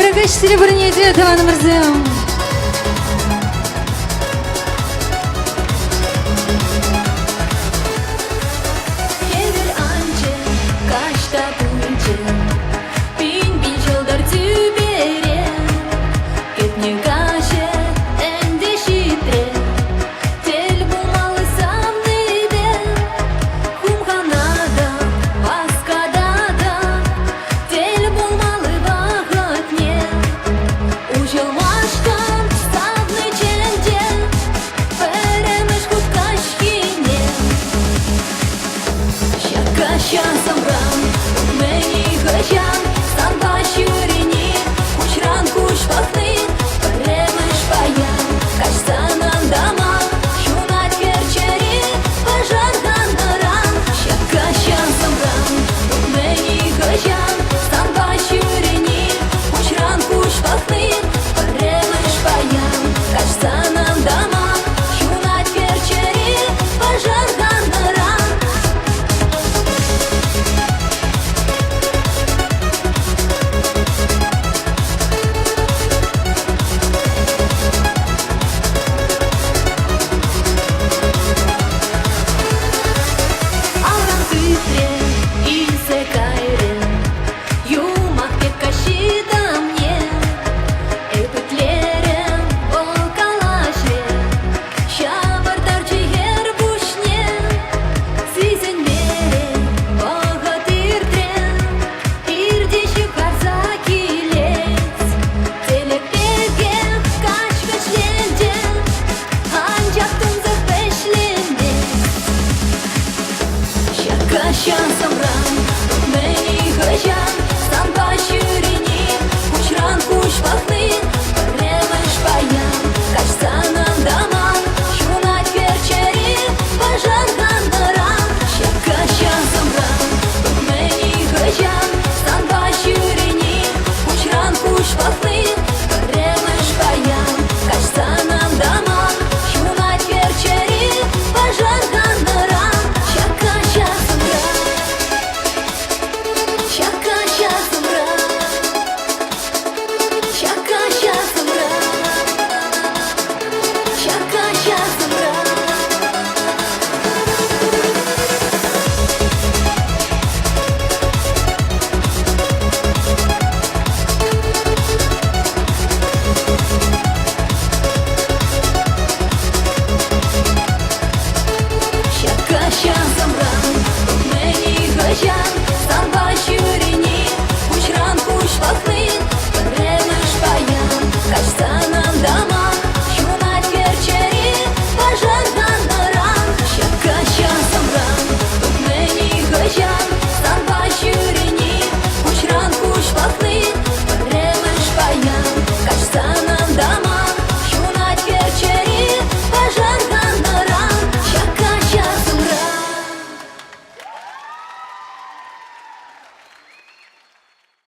44 бронеті Тавана Мерзем. Часом ран, мені гощан, сам бачуріні, хоч ранку шпахни, перемиш паян, кашсан андама, шунат керчері, пожар гандаран, щака часом ран, мені гощан, сам бачуріні, хоч ранку шпахни, перемиш паян, кашсан андама, шунат керчері, пожар гандаран. Часом ран, мені гощан, сам бачу ріні, хоч ранку шпахни.